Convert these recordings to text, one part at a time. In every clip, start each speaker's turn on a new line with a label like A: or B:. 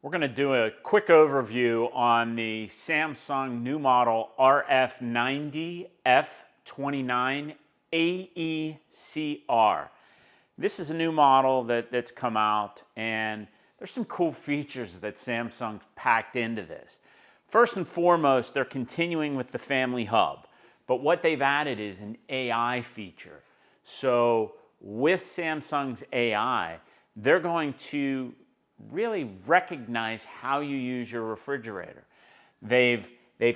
A: We're going to do a quick overview on the Samsung new model RF90 F29 AECR. This is a new model that's come out, and there's some cool features that Samsung's packed into this. First and foremost, they're continuing with the family hub, but what they've added is an AI feature. So with Samsung's AI, they're going to really recognize how you use your refrigerator. They've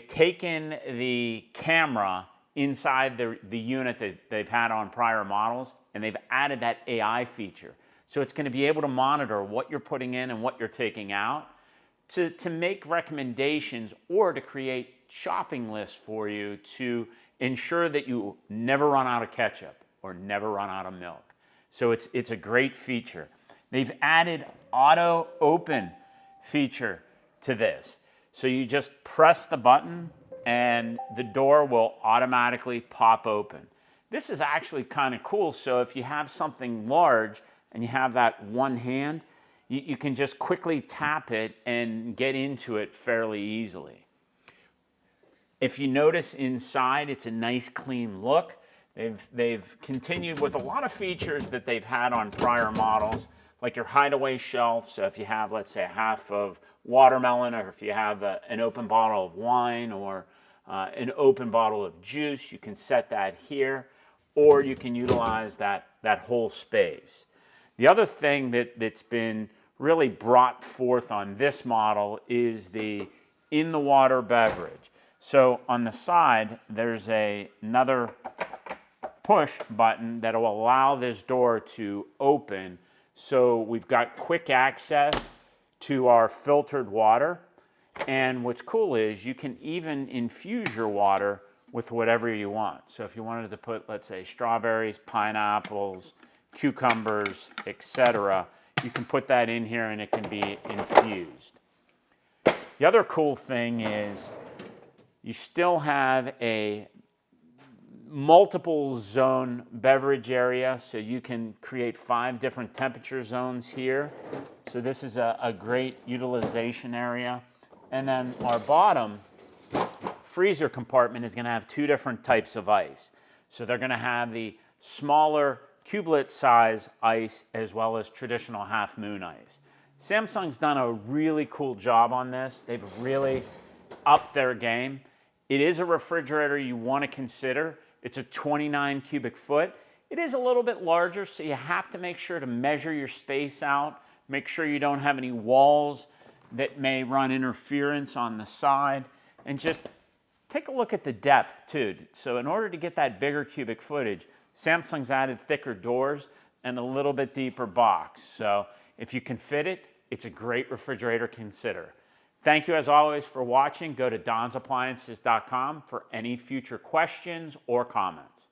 A: taken the camera inside the unit that they've had on prior models, and they've added that AI feature. So it's going to be able to monitor what you're putting in and what you're taking out to make recommendations or to create shopping lists for you to ensure that you never run out of ketchup or never run out of milk. So it's a great feature. They've added auto open feature to this. So you just press the button and the door will automatically pop open. This is actually kind of cool. So if you have something large and you have that one hand, you can just quickly tap it and get into it fairly easily. If you notice inside, it's a nice clean look. They've continued with a lot of features that they've had on prior models, like your hideaway shelf. So if you have, let's say, a half of watermelon, or if you have an open bottle of wine or an open bottle of juice, you can set that here, or you can utilize that whole space. The other thing that's been really brought forth on this model is the in-the-water beverage. So on the side, there's another push button that will allow this door to open. So we've got quick access to our filtered water. And what's cool is you can even infuse your water with whatever you want. So if you wanted to put, let's say, strawberries, pineapples, cucumbers, etc., you can put that in here and it can be infused. The other cool thing is you still have a multiple zone beverage area, so you can create 5 different temperature zones here. So this is a great utilization area. And then our bottom freezer compartment is going to have 2 different types of ice. So they're going to have the smaller cublet size ice as well as traditional half moon ice. Samsung's done a really cool job on this. They've really upped their game. It is a refrigerator you want to consider. It's a 29 cubic foot. It is a little bit larger, so you have to make sure to measure your space out. Make sure you don't have any walls that may run interference on the side. And just take a look at the depth too. So in order to get that bigger cubic footage, Samsung's added thicker doors and a little bit deeper box. So if you can fit it, it's a great refrigerator to consider. Thank you as always for watching. Go to donsappliances.com for any future questions or comments.